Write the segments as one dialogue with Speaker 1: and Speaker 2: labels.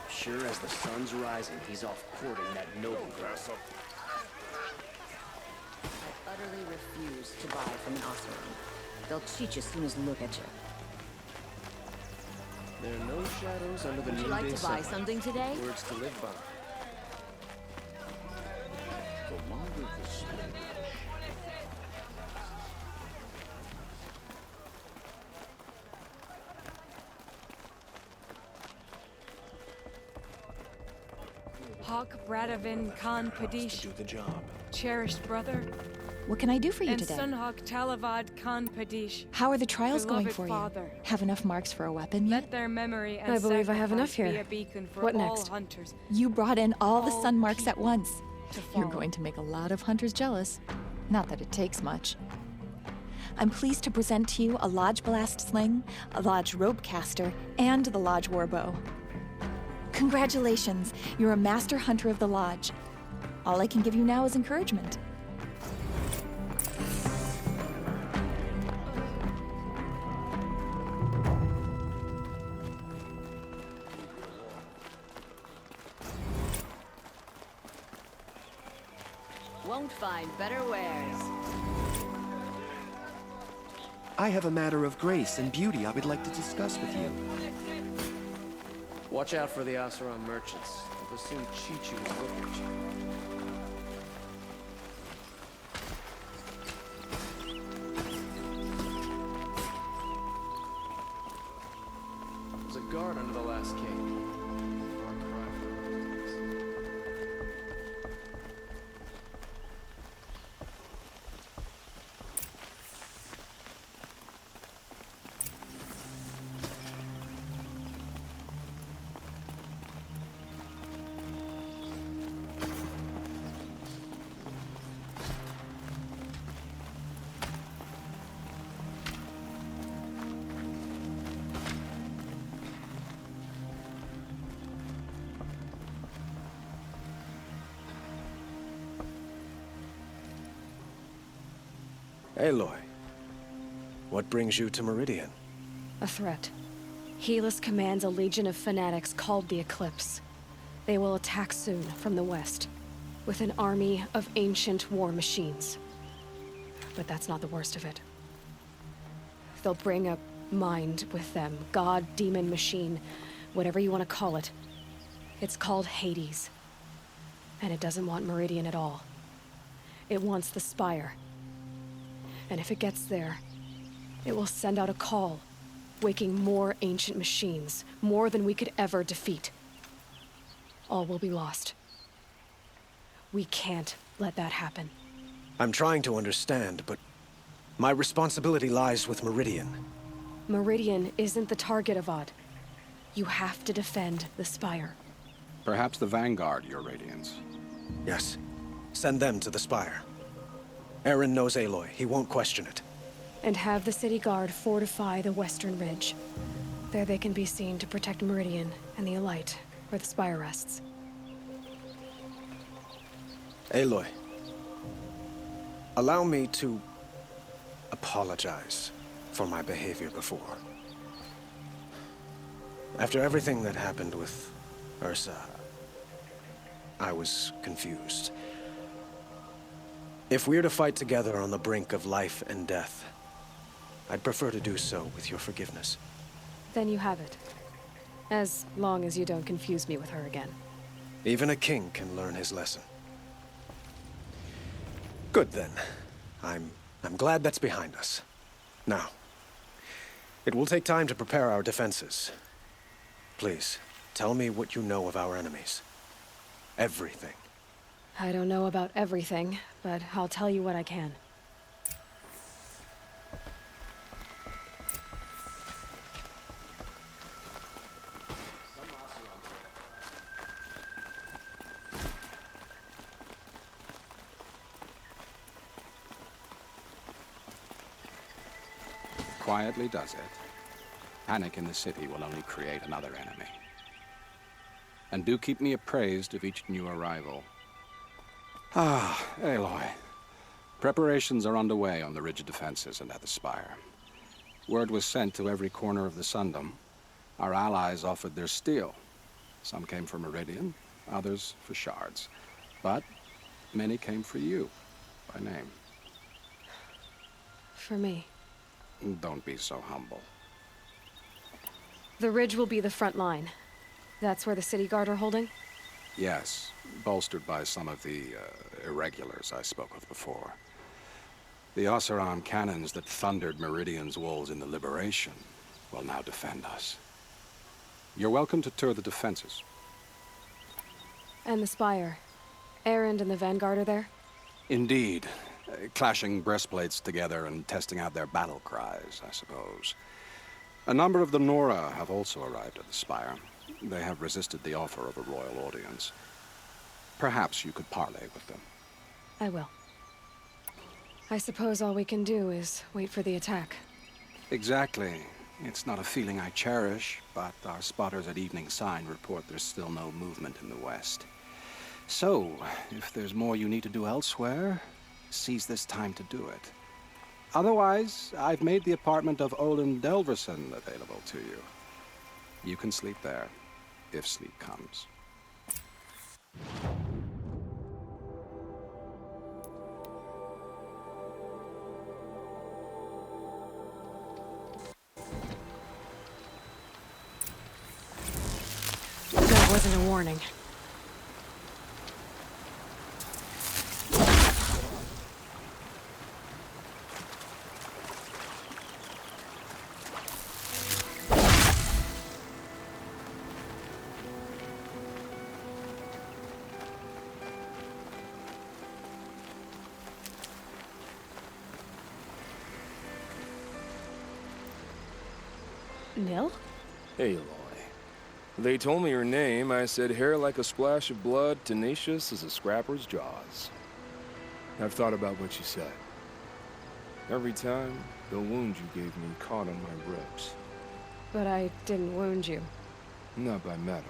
Speaker 1: Sure as the sun's rising, he's off courting that noble girl.
Speaker 2: I utterly refuse to buy from an Oseram. They'll cheat you as soon as look at you.
Speaker 1: There are no shadows under the
Speaker 2: Would you like to buy something today?
Speaker 1: Words to live by. The longer the spring.
Speaker 3: Hawk Bradavin Khan Padish,
Speaker 1: To do the job.
Speaker 3: cherished brother,
Speaker 4: What can I do for you
Speaker 3: and
Speaker 4: today?
Speaker 3: Sunhawk Talavad Khan Padish,
Speaker 4: How are the trials going
Speaker 3: beloved
Speaker 4: for
Speaker 3: father.
Speaker 4: you? Have enough marks for a weapon yet?
Speaker 3: Let their memory and
Speaker 5: I believe I have enough
Speaker 3: sacrifice be
Speaker 5: here.
Speaker 3: a beacon for
Speaker 5: What
Speaker 3: all
Speaker 5: next?
Speaker 3: hunters
Speaker 4: You brought in all the
Speaker 3: all
Speaker 4: sun marks at
Speaker 3: people
Speaker 4: once.
Speaker 3: to
Speaker 4: You're
Speaker 3: follow.
Speaker 4: going to make a lot of hunters jealous. Not that it takes much. I'm pleased to present to you a Lodge Blast Sling, a Lodge Rope Caster, and the Lodge Warbow. Congratulations, you're a master hunter of the Lodge. All I can give you now is encouragement.
Speaker 2: Won't find better wares.
Speaker 6: I have a matter of grace and beauty I would like to discuss with you.
Speaker 1: Watch out for the Oseram merchants. They'll soon cheat you and look at you. There's a guard under the last king. Far cry from repentance.
Speaker 7: Aloy, what brings you to Meridian?
Speaker 5: A threat. Helis commands a legion of fanatics called the Eclipse. They will attack soon from the west, with an army of ancient war machines. But that's not the worst of it. They'll bring a mind with them, god, demon, machine, whatever you want to call it. It's called Hades. And it doesn't want Meridian at all. It wants the Spire. And if it gets there, it will send out a call, waking more ancient machines, more than we could ever defeat. All will be lost. We can't let that happen.
Speaker 7: I'm trying to understand, but my responsibility lies with Meridian.
Speaker 5: Meridian isn't the target, Avad. You have to defend the Spire.
Speaker 8: Perhaps the Vanguard, Your Radiance.
Speaker 7: Yes, send them to the Spire. Aaron knows Aloy. He won't question it.
Speaker 5: And have the city guard fortify the western ridge. There they can be seen to protect Meridian and the Elite, where the Spire rests.
Speaker 7: Aloy, allow me to apologize for my behavior before. After everything that happened with Ursa, I was confused. If we're to fight together on the brink of life and death, I'd prefer to do so with your forgiveness.
Speaker 5: Then you have it. As long as you don't confuse me with her again.
Speaker 7: Even a king can learn his lesson. Good then. I'm glad that's behind us. Now, it will take time to prepare our defenses. Please, tell me what you know of our enemies. Everything.
Speaker 5: I don't know about everything, but I'll tell you what I can.
Speaker 8: Quietly does it. Panic in the city will only create another enemy. And do keep me appraised of each new arrival. Ah, Aloy. Preparations are underway on the ridge defenses and at the spire. Word was sent to every corner of the Sundom. Our allies offered their steel. Some came for Meridian, others for shards. But many came for you, by name.
Speaker 5: For me.
Speaker 8: Don't be so humble.
Speaker 5: The ridge will be the front line. That's where the city guard are holding?
Speaker 8: Yes, bolstered by some of the irregulars I spoke of before. The Oseram cannons that thundered Meridian's walls in the Liberation will now defend us. You're welcome to tour the defenses.
Speaker 5: And the spire. Erend and the Vanguard are there?
Speaker 8: Indeed. Clashing breastplates together and testing out their battle cries, I suppose. A number of the Nora have also arrived at the spire. They have resisted the offer of a royal audience. Perhaps you could parley with them.
Speaker 5: I will. I suppose all we can do is wait for the attack.
Speaker 8: Exactly. It's not a feeling I cherish, but our spotters at Evening Sign report there's still no movement in the west. So, if there's more you need to do elsewhere, seize this time to do it. Otherwise, I've made the apartment of Olin Delverson available to you. You can sleep there, if sleep comes.
Speaker 5: That wasn't a warning. Nil?
Speaker 1: Aloy. They told me your name. I said hair like a splash of blood, tenacious as a scrapper's jaws. I've thought about what you said. Every time, the wound you gave me caught on my ribs.
Speaker 5: But I didn't wound you.
Speaker 1: Not by metal.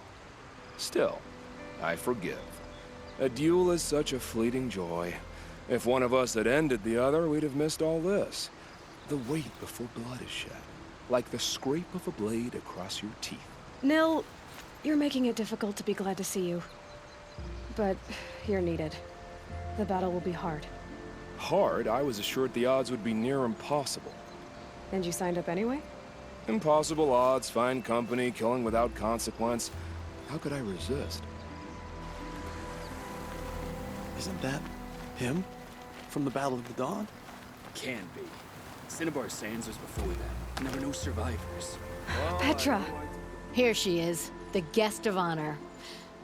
Speaker 1: Still, I forgive. A duel is such a fleeting joy. If one of us had ended the other, we'd have missed all this. The wait before blood is shed. Like the scrape of a blade across your teeth.
Speaker 5: Nil, you're making it difficult to be glad to see you. But you're needed. The battle will be hard.
Speaker 1: Hard? I was assured the odds would be near impossible.
Speaker 5: And you signed up anyway?
Speaker 1: Impossible odds, fine company, killing without consequence. How could I resist?
Speaker 6: Isn't that him? From the Battle of the Dawn?
Speaker 9: Can be. Cinnabar Sands was before that. And there were no survivors.
Speaker 5: Petra!
Speaker 10: Here she is, the guest of honor.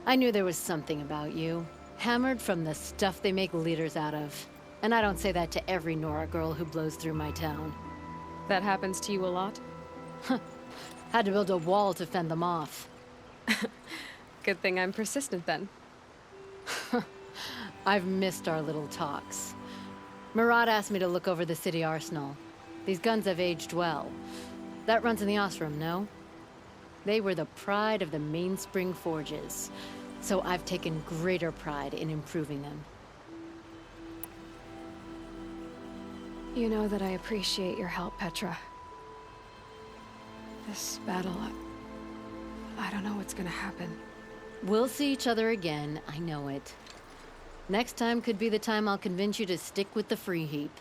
Speaker 10: I knew there was something about you. Hammered from the stuff they make leaders out of. And I don't say that to every Nora girl who blows through my town.
Speaker 5: That happens to you a lot?
Speaker 10: Had to build a wall to fend them off.
Speaker 5: Good thing I'm persistent then.
Speaker 10: I've missed our little talks. Murad asked me to look over the city arsenal. These guns have aged well. That runs in the Osram, no? They were the pride of the Mainspring Forges, so I've taken greater pride in improving them.
Speaker 5: You know that I appreciate your help, Petra. This battle, I don't know what's gonna happen.
Speaker 10: We'll see each other again, I know it. Next time could be the time I'll convince you to stick with the free heap.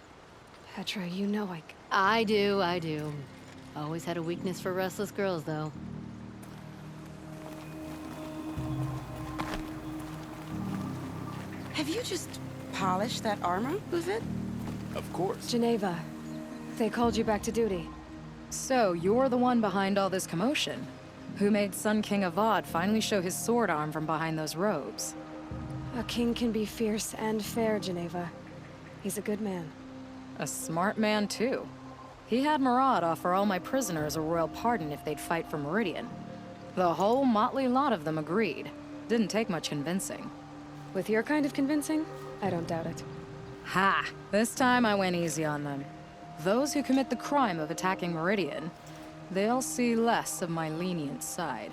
Speaker 5: Petra, you know
Speaker 10: I do. Always had a weakness for restless girls, though.
Speaker 2: Have you just polished that armor with it?
Speaker 1: Of course.
Speaker 5: Geneva, they called you back to duty.
Speaker 11: So, you're the one behind all this commotion. Who made Sun King Avad finally show his sword arm from behind those robes?
Speaker 5: A king can be fierce and fair, Geneva. He's a good man.
Speaker 11: A smart man, too. He had Murad offer all my prisoners a royal pardon if they'd fight for Meridian. The whole motley lot of them agreed. Didn't take much convincing.
Speaker 5: With your kind of convincing, I don't doubt it.
Speaker 11: Ha! This time I went easy on them. Those who commit the crime of attacking Meridian, they'll see less of my lenient side.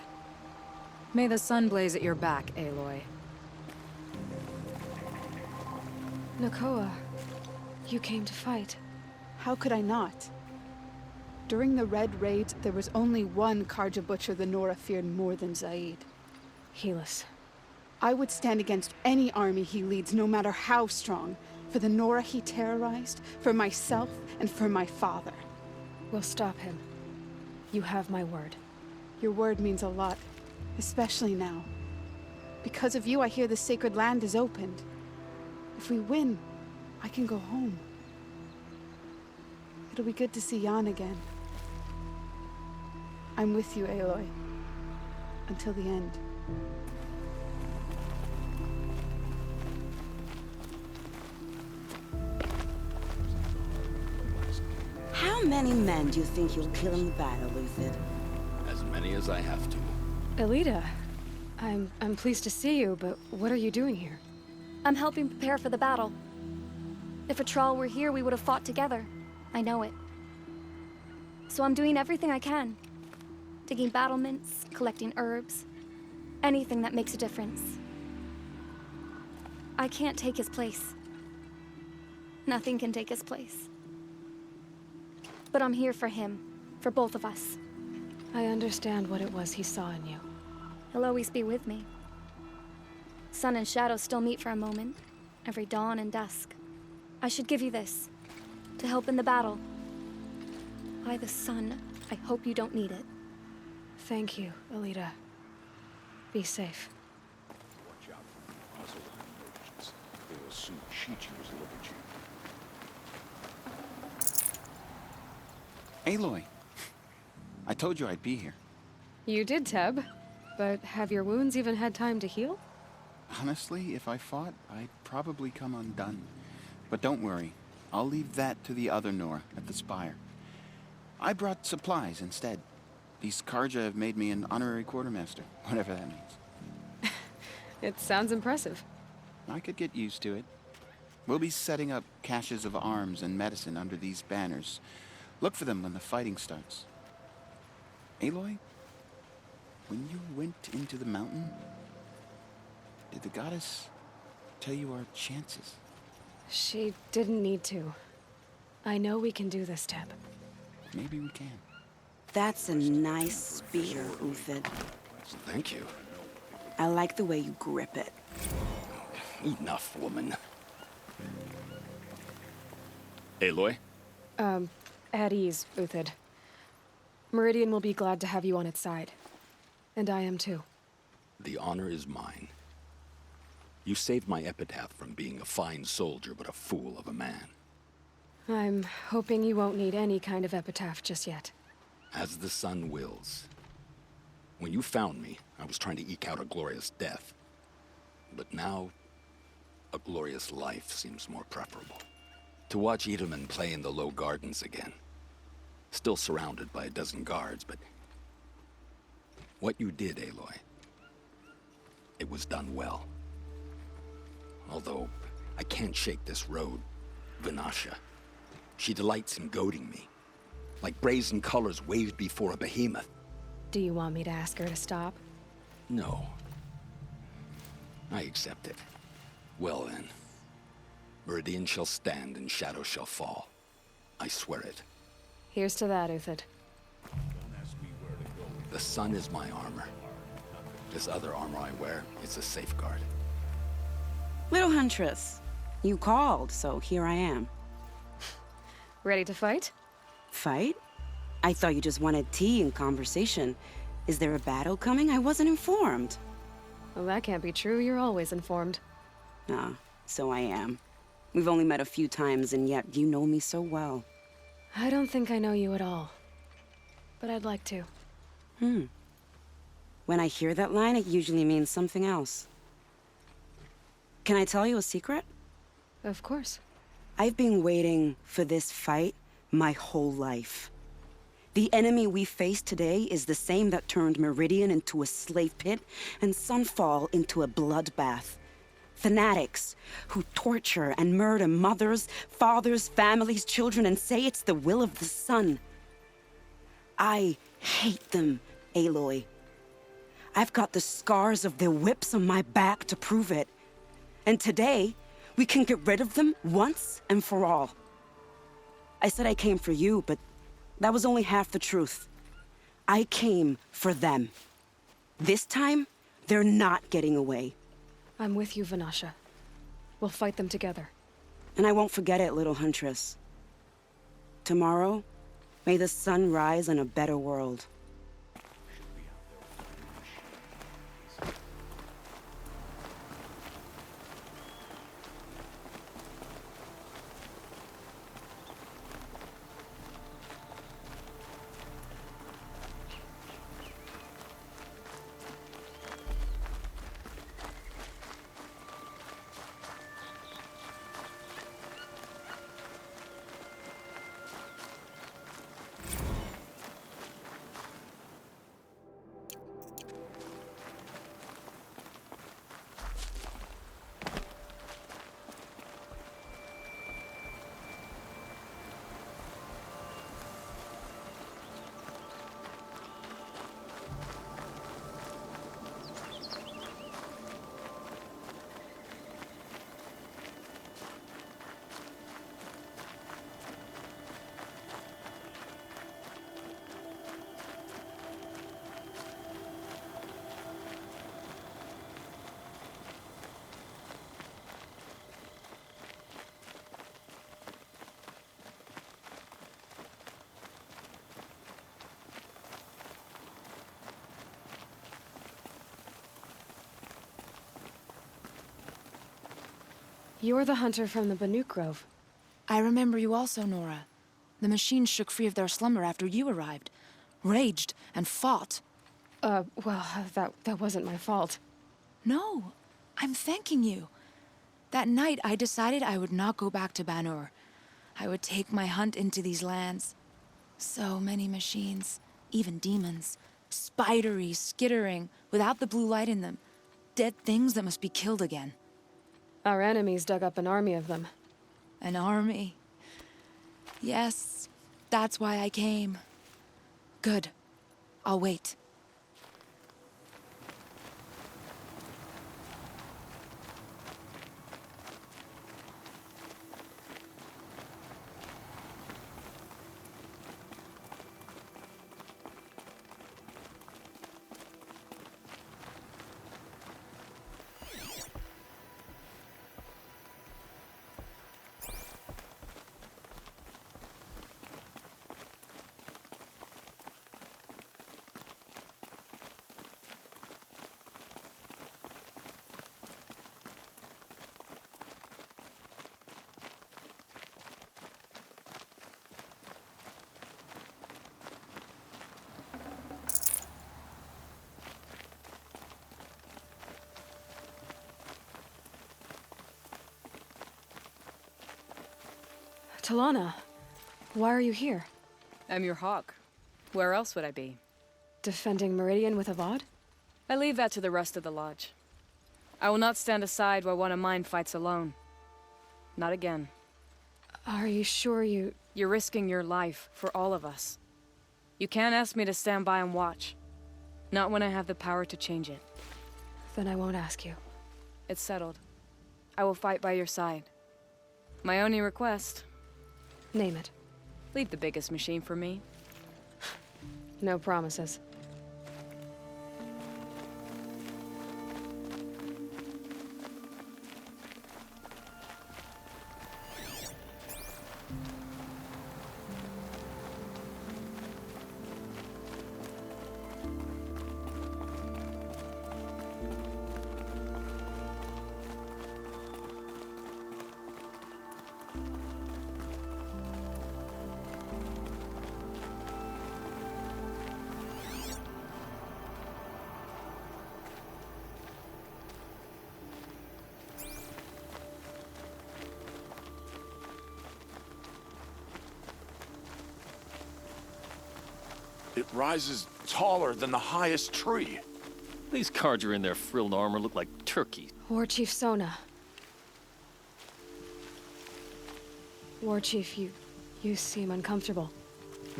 Speaker 11: May the sun blaze at your back, Aloy.
Speaker 5: Nakoa, you came to fight.
Speaker 12: How could I not? During the Red Raid, there was only one Karja butcher the Nora feared more than Zaid.
Speaker 5: Helis.
Speaker 12: I would stand against any army he leads, no matter how strong, for the Nora he terrorized, for myself, and for my father.
Speaker 5: We'll stop him. You have my word.
Speaker 12: Your word means a lot, especially now. Because of you, I hear the sacred land is opened. If we win, I can go home. It'll be good to see Jan again. I'm with you, Aloy. Until the end.
Speaker 2: How many men do you think you'll kill in the battle, Luthid?
Speaker 9: As many as I have to.
Speaker 5: Elita, I'm pleased to see you, but what are you doing here?
Speaker 13: I'm helping prepare for the battle. If Atral were here, we would have fought together. I know it. So I'm doing everything I can. Digging battlements, collecting herbs. Anything that makes a difference. I can't take his place. Nothing can take his place. But I'm here for him. For both of us.
Speaker 5: I understand what it was he saw in you.
Speaker 13: He'll always be with me. Sun and shadow still meet for a moment. Every dawn and dusk. I should give you this. To help in the battle. By the sun, I hope you don't need it.
Speaker 5: Thank you, Elita. Be safe.
Speaker 8: Watch out for Ozolan merchants. They will soon cheat you as look at you.
Speaker 14: Aloy. I told you I'd be here.
Speaker 5: You did, Teb. But have your wounds even had time to heal?
Speaker 14: Honestly, if I fought, I'd probably come undone. But don't worry. I'll leave that to the other Nora at the Spire. I brought supplies instead. These Karja have made me an honorary quartermaster, whatever that means.
Speaker 5: It sounds impressive.
Speaker 14: I could get used to it. We'll be setting up caches of arms and medicine under these banners. Look for them when the fighting starts. Aloy, when you went into the mountain, did the goddess tell you our chances?
Speaker 5: She didn't need to. I know we can do this, Teb.
Speaker 14: Maybe we can.
Speaker 2: That's a nice spear, Uthid.
Speaker 9: Thank you.
Speaker 2: I like the way you grip it.
Speaker 9: Enough, woman. Aloy?
Speaker 5: At ease, Uthid. Meridian will be glad to have you on its side. And I am too.
Speaker 9: The honor is mine. You saved my epitaph from being a fine soldier, but a fool of a man.
Speaker 5: I'm hoping you won't need any kind of epitaph just yet.
Speaker 9: As the sun wills. When you found me, I was trying to eke out a glorious death. But now, a glorious life seems more preferable. To watch Edelman play in the low gardens again. Still surrounded by a dozen guards, but... what you did, Aloy, it was done well. Although, I can't shake this road, Vinasha. She delights in goading me. Like brazen colors waved before a behemoth.
Speaker 5: Do you want me to ask her to stop?
Speaker 9: No. I accept it. Well then. Meridian shall stand and shadow shall fall. I swear it.
Speaker 5: Here's to that, Uthid.
Speaker 9: The sun is my armor. This other armor I wear is a safeguard.
Speaker 2: Little Huntress, you called, so here I am.
Speaker 5: Ready to fight?
Speaker 2: Fight? I thought you just wanted tea and conversation. Is there a battle coming? I wasn't informed.
Speaker 5: Well, that can't be true. You're always informed.
Speaker 2: Ah, so I am. We've only met a few times, and yet you know me so well.
Speaker 5: I don't think I know you at all. But I'd like to.
Speaker 2: When I hear that line, it usually means something else. Can I tell you a secret?
Speaker 5: Of course.
Speaker 2: I've been waiting for this fight my whole life. The enemy we face today is the same that turned Meridian into a slave pit and Sunfall into a bloodbath. Fanatics who torture and murder mothers, fathers, families, children, and say it's the will of the sun. I hate them, Aloy. I've got the scars of their whips on my back to prove it. And today, We can get rid of them once and for all. I said I came for you, but that was only half the truth. I came for them. This time, they're not getting away.
Speaker 5: I'm with you, Vanasha. We'll fight them together.
Speaker 2: And I won't forget it, little huntress. Tomorrow, may the sun rise in a better world.
Speaker 5: You're the hunter from the Banuk Grove.
Speaker 15: I remember you also, Nora. The machines shook free of their slumber after you arrived. Raged and fought.
Speaker 5: Well, that wasn't my fault.
Speaker 15: No, I'm thanking you. That night, I decided I would not go back to Banur. I would take my hunt into these lands. So many machines, even demons. Spidery, skittering, without the blue light in them. Dead things that must be killed again.
Speaker 5: Our enemies dug up an army of them.
Speaker 15: An army? Yes, that's why I came. Good. I'll wait.
Speaker 5: Talana, why are you here?
Speaker 3: I'm your hawk. Where else would I be?
Speaker 5: Defending Meridian with Avad?
Speaker 3: I leave that to the rest of the lodge. I will not stand aside while one of mine fights alone. Not again.
Speaker 5: Are you sure you...
Speaker 3: You're risking your life for all of us. You can't ask me to stand by and watch. Not when I have the power to change it.
Speaker 5: Then I won't ask you.
Speaker 3: It's settled. I will fight by your side. My only request...
Speaker 5: Name it.
Speaker 3: Leave the biggest machine for me.
Speaker 5: No promises.
Speaker 16: It rises taller than the highest tree.
Speaker 17: These Carja in their frilled armor look like turkeys.
Speaker 5: War Chief Sona. War Chief, you seem uncomfortable.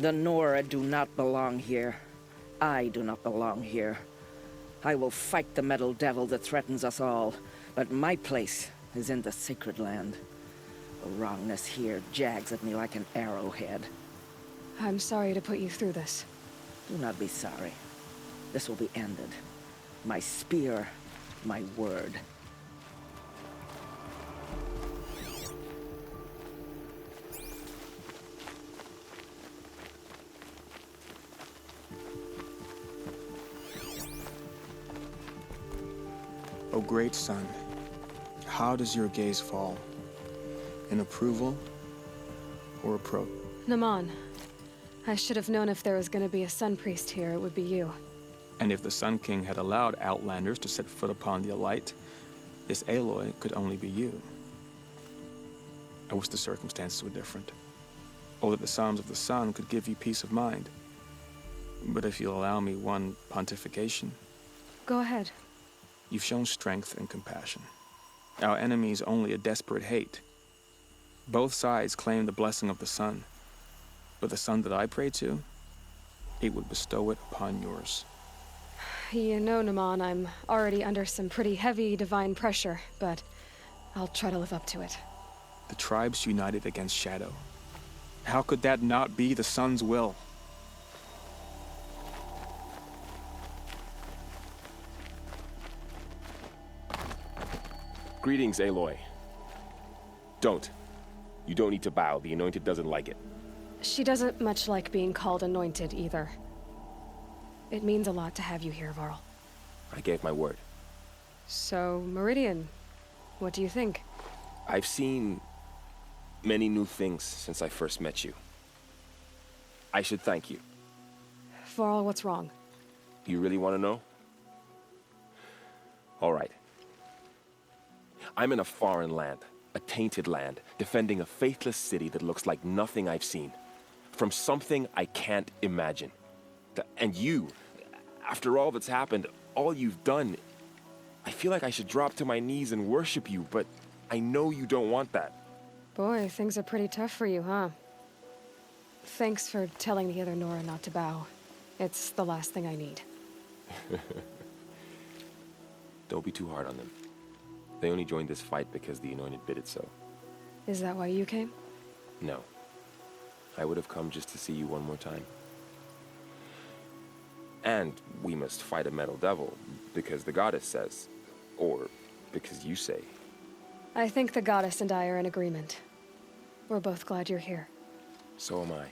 Speaker 18: The Nora do not belong here. I do not belong here. I will fight the metal devil that threatens us all, but my place is in the sacred land. The wrongness here jags at me like an arrowhead.
Speaker 5: I'm sorry to put you through this.
Speaker 18: Do not be sorry. This will be ended. My spear, my word.
Speaker 19: O great sun, how does your gaze fall? In approval or approach?
Speaker 5: Naman, I should have known if there was going to be a Sun Priest here, it would be you.
Speaker 19: And if the Sun King had allowed Outlanders to set foot upon the Alight, this Aloy could only be you. I wish the circumstances were different, or that the Psalms of the Sun could give you peace of mind. But if you'll allow me one pontification...
Speaker 5: Go ahead.
Speaker 19: You've shown strength and compassion. Our enemies only a desperate hate. Both sides claim the blessing of the sun, but the sun that I pray to, it would bestow it upon yours.
Speaker 5: You know, Naman, I'm already under some pretty heavy divine pressure, but I'll try to live up to it.
Speaker 19: The tribes united against Shadow. How could that not be the sun's will?
Speaker 20: Greetings, Aloy. Don't. You don't need to bow. The Anointed doesn't like it.
Speaker 5: She doesn't much like being called anointed, either. It means a lot to have you here, Varl.
Speaker 20: I gave my word.
Speaker 5: So, Meridian, what do you think?
Speaker 20: I've seen many new things since I first met you. I should thank you.
Speaker 5: Varl, what's wrong?
Speaker 20: You really want to know? All right. I'm in a foreign land, a tainted land, defending a faithless city that looks like nothing I've seen. From something I can't imagine. And you, after all that's happened, all you've done, I feel like I should drop to my knees and worship you, but I know you don't want that.
Speaker 5: Boy, things are pretty tough for you, huh? Thanks for telling the other Nora not to bow. It's the last thing I need.
Speaker 20: Don't be too hard on them. They only joined this fight because the Anointed bid it so.
Speaker 5: Is that why you came?
Speaker 20: No. I would have come just to see you one more time. And we must fight a metal devil, because the goddess says. Or because you say.
Speaker 5: I think the goddess and I are in agreement. We're both glad you're here.
Speaker 20: So am I.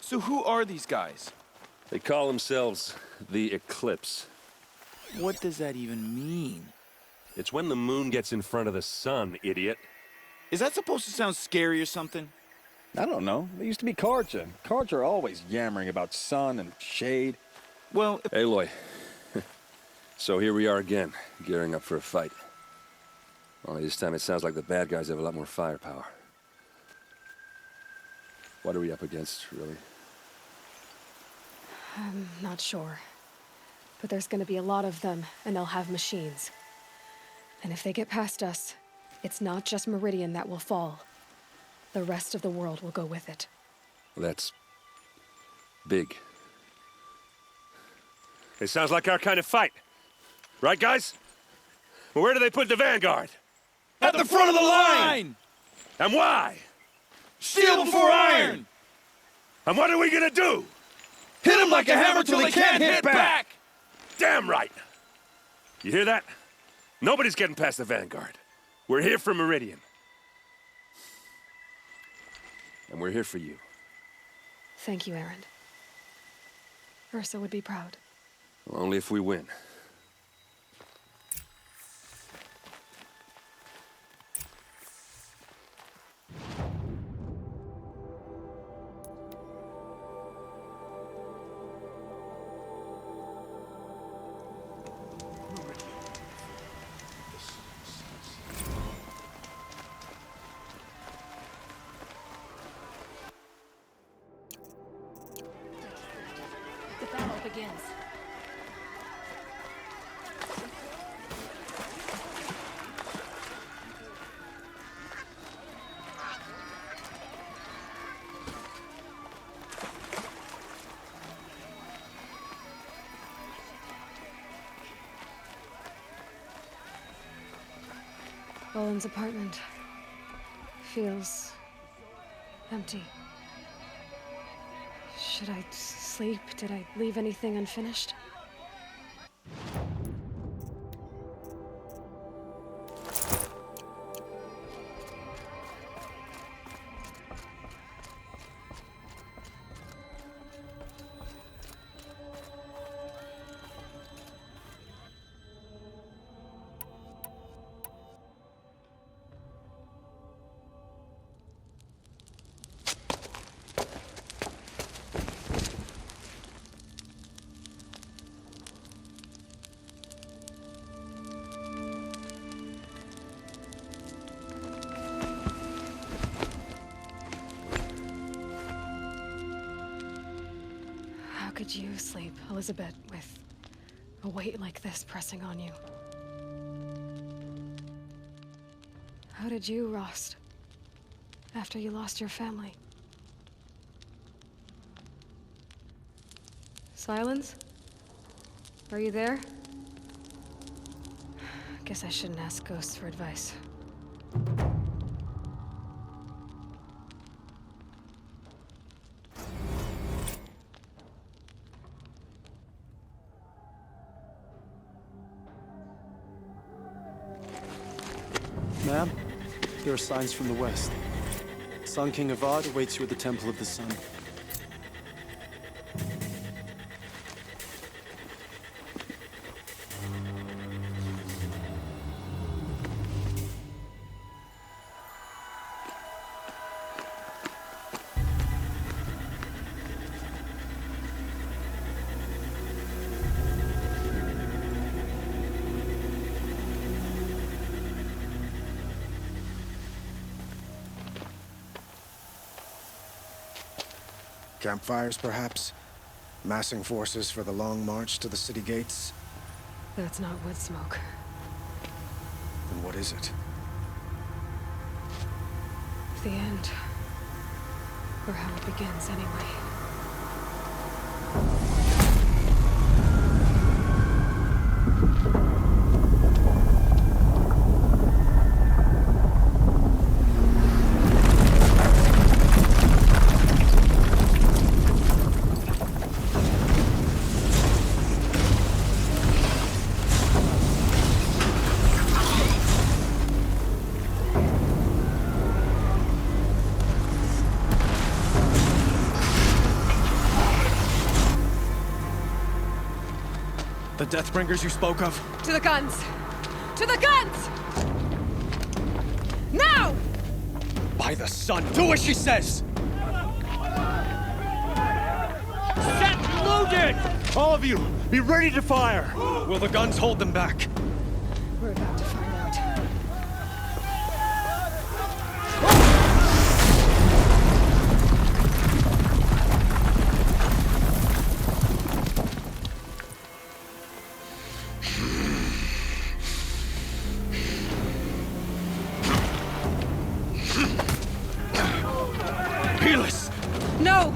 Speaker 21: So who are these guys?
Speaker 22: They call themselves the Eclipse.
Speaker 21: What does that even mean?
Speaker 22: It's when the moon gets in front of the sun, idiot.
Speaker 21: Is that supposed to sound scary or something?
Speaker 23: I don't know. They used to be Karja. Karja are always yammering about sun and shade.
Speaker 21: Well,
Speaker 22: Aloy. So here we are again, gearing up for a fight. Only this time it sounds like the bad guys have a lot more firepower. What are we up against, really?
Speaker 5: I'm not sure. But there's gonna be a lot of them, and they'll have machines. And if they get past us, it's not just Meridian that will fall. The rest of the world will go with it.
Speaker 22: Well, that's big. It sounds like our kind of fight. Right, guys? Well, where do they put the vanguard?
Speaker 21: At the front of the line!
Speaker 22: And why?
Speaker 21: Steel before iron!
Speaker 22: And what are we gonna do?
Speaker 21: Hit them like a hammer till they can't hit back!
Speaker 22: Damn right! You hear that? Nobody's getting past the vanguard. We're here for Meridian. And we're here for you.
Speaker 5: Thank you, Aaron. Ursa would be proud.
Speaker 22: Well, only if we win.
Speaker 11: The battle begins.
Speaker 5: Owen's apartment feels empty. Should I sleep? Did I leave anything unfinished? How could you sleep, Elizabeth, with a weight like this pressing on you? How did you, Rost, after you lost your family? Silence? Are you there? Guess I shouldn't ask ghosts for advice.
Speaker 4: Ma'am, there are signs from the west. Sun King Avad awaits you at the Temple of the Sun.
Speaker 6: Campfires, perhaps? Massing forces for the long march to the city gates?
Speaker 5: That's not wood smoke.
Speaker 6: Then what is it?
Speaker 5: The end. Or how it begins, anyway.
Speaker 4: The Deathbringers you spoke of?
Speaker 5: To the guns! To the guns! Now!
Speaker 4: By the sun, do as she says!
Speaker 21: Set loaded!
Speaker 4: All of you, be ready to fire! Will the guns hold them back?
Speaker 5: We're about to find out. No!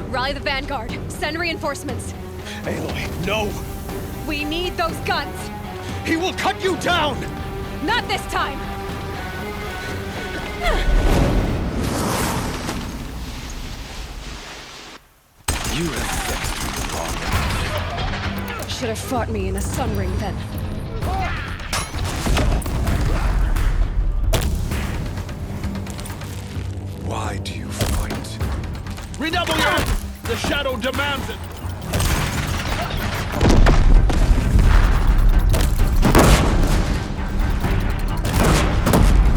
Speaker 5: Rally the vanguard. Send reinforcements.
Speaker 4: Aloy, no!
Speaker 5: We need those guns!
Speaker 4: He will cut you down!
Speaker 5: Not this time!
Speaker 4: You have fixed me wrong.
Speaker 5: Should have fought me in a sun ring then.
Speaker 21: Why do you fight? Redouble your... The shadow demands it!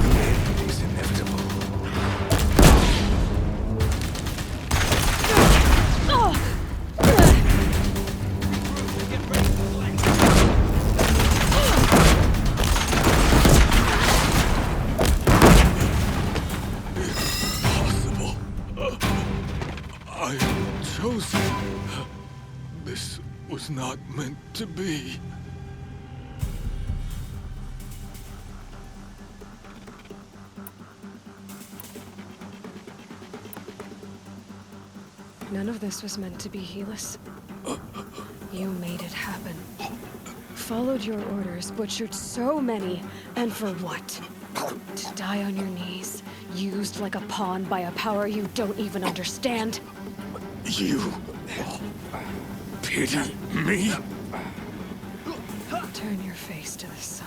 Speaker 21: The end is inevitable. I am chosen. This was not meant to be.
Speaker 5: None of this was meant to be, Helis. You made it happen. Followed your orders, butchered so many, and for what? To die on your knees, used like a pawn by a power you don't even understand.
Speaker 21: You pity me?
Speaker 5: Turn your face to the sun.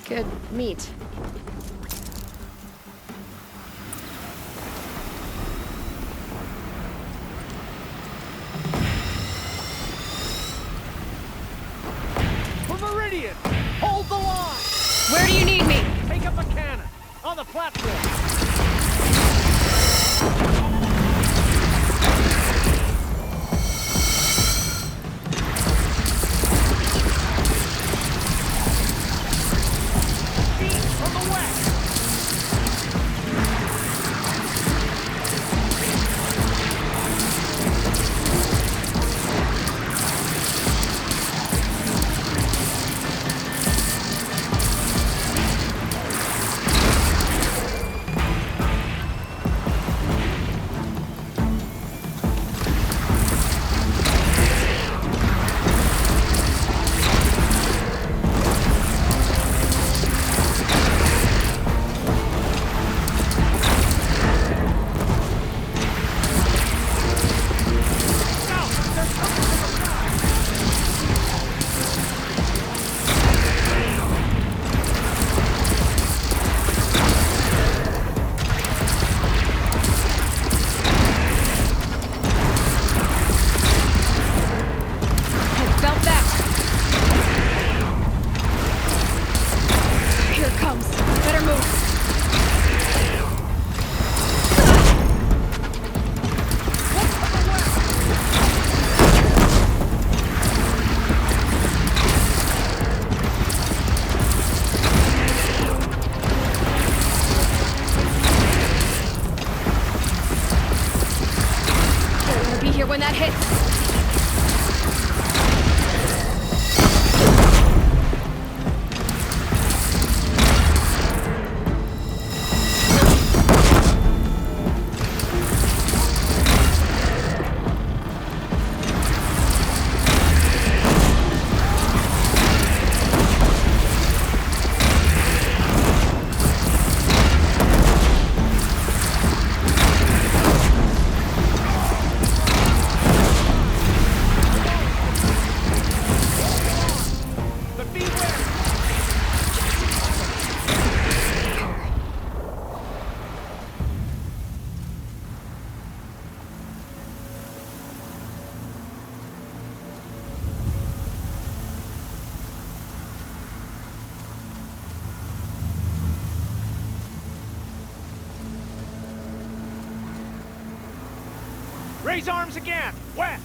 Speaker 5: Good meat.
Speaker 1: For Meridian! Hold the line!
Speaker 3: Where do you need me?
Speaker 1: Take up a cannon! On the platform! From the west!
Speaker 5: When that hits.
Speaker 1: Raise arms again! West!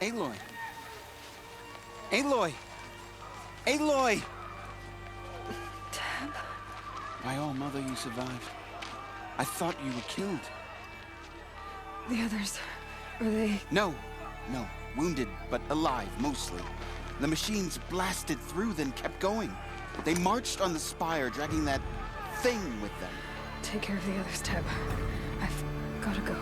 Speaker 14: Aloy! Aloy! Aloy!
Speaker 5: Tab?
Speaker 14: My own mother, you survived. I thought you were killed.
Speaker 5: The others, are they...
Speaker 14: No. Wounded, but alive, mostly. The machines blasted through, then kept going. They marched on the spire, dragging that thing with them.
Speaker 5: Take care of the others, Tab. I've gotta go.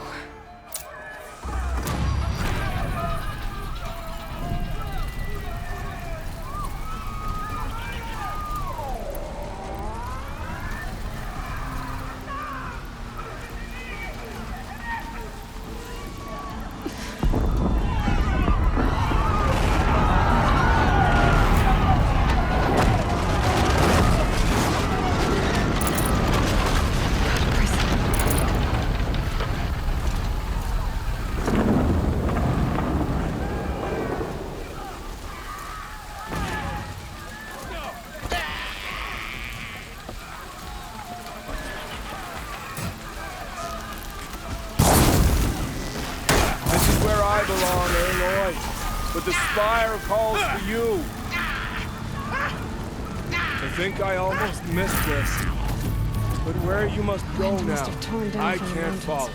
Speaker 7: I belong, Aloy. But the Spire calls for you. I think I almost missed this. But where you must go
Speaker 5: Wind must
Speaker 7: now,
Speaker 5: have torn down
Speaker 7: I
Speaker 5: from the
Speaker 7: can't
Speaker 5: mountains.
Speaker 7: follow.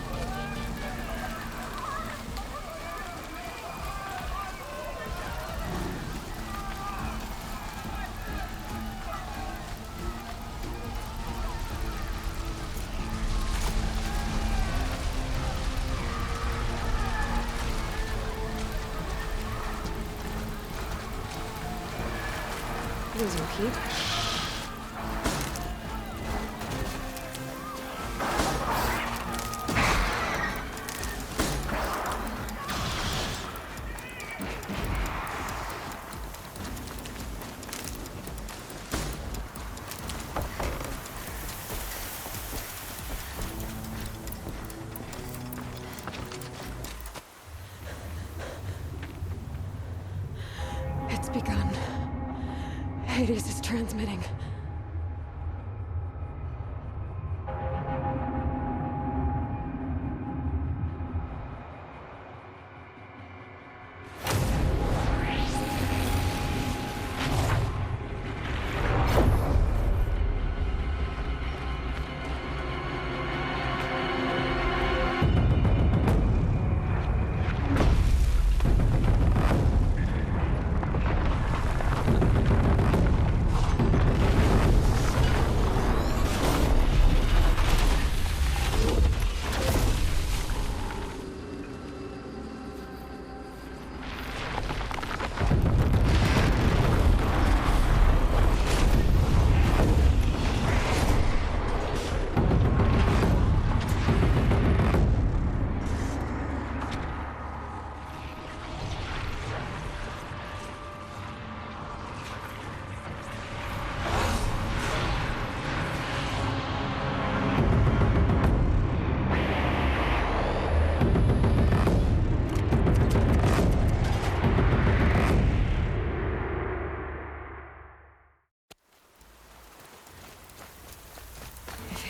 Speaker 5: These will keep. It's begun. Hades is transmitting.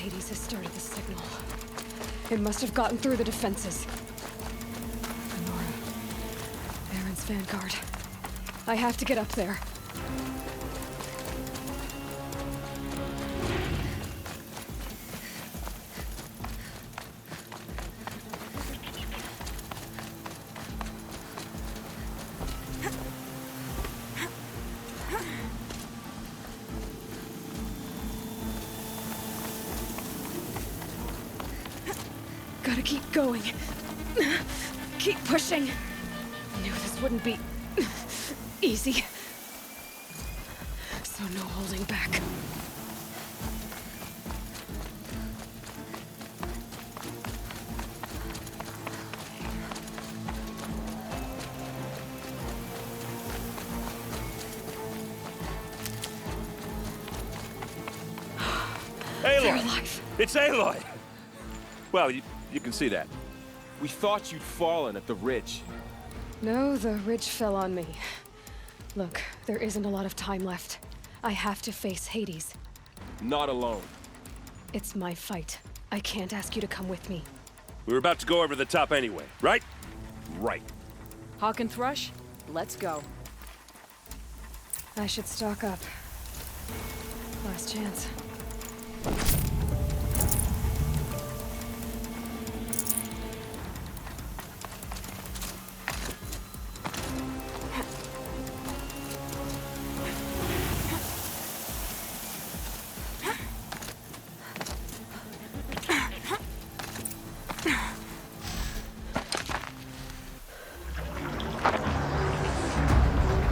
Speaker 5: Hades has started the signal. It must have gotten through the defenses. Nora, Aaron's vanguard. I have to get up there. Gotta keep going. Keep pushing. Knew this wouldn't be easy. So no holding back.
Speaker 20: Aloy! It's Aloy! Well, you can see that. We thought you'd fallen at the ridge.
Speaker 5: No, the ridge fell on me. Look, there isn't a lot of time left. I have to face Hades.
Speaker 20: Not alone.
Speaker 5: It's my fight. I can't ask you to come with me.
Speaker 22: We were about to go over the top anyway, right?
Speaker 20: Right.
Speaker 3: Hawk and Thrush, let's go.
Speaker 5: I should stock up. Last chance.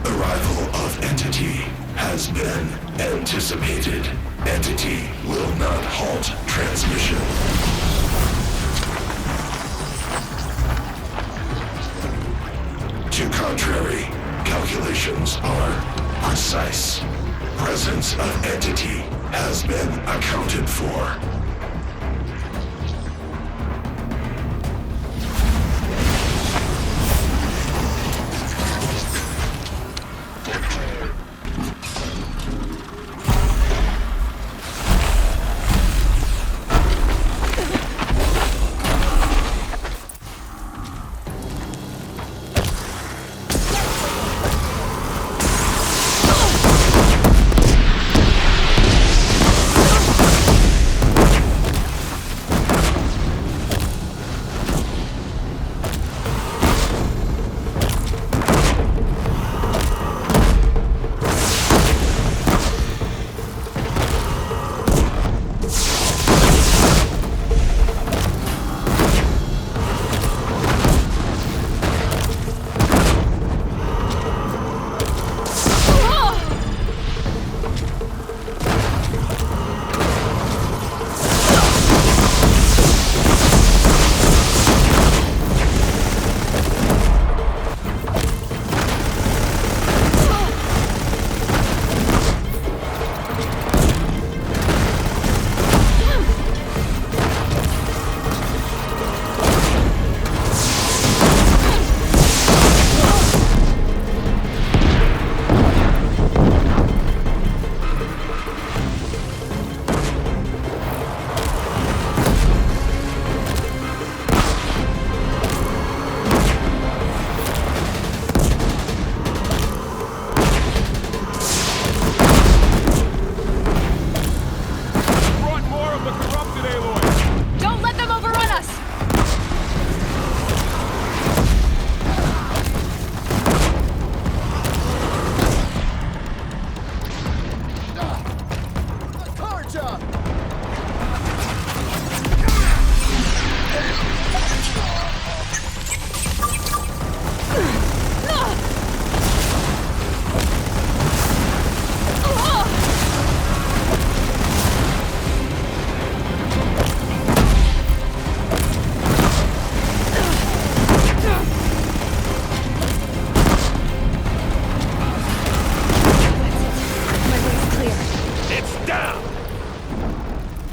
Speaker 10: Arrival of Entity has been anticipated. Entity will not halt transmission. To contrary, calculations are precise. Presence of Entity has been accounted for.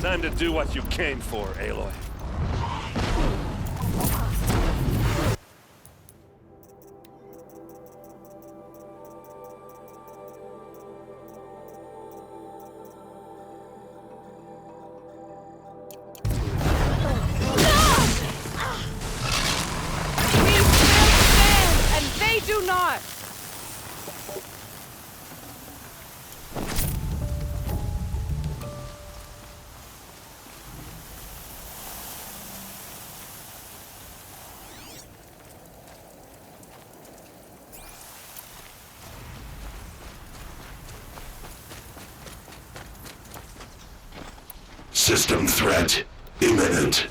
Speaker 12: Time to do what you came for, Aloy.
Speaker 3: And they do not!
Speaker 10: System threat imminent.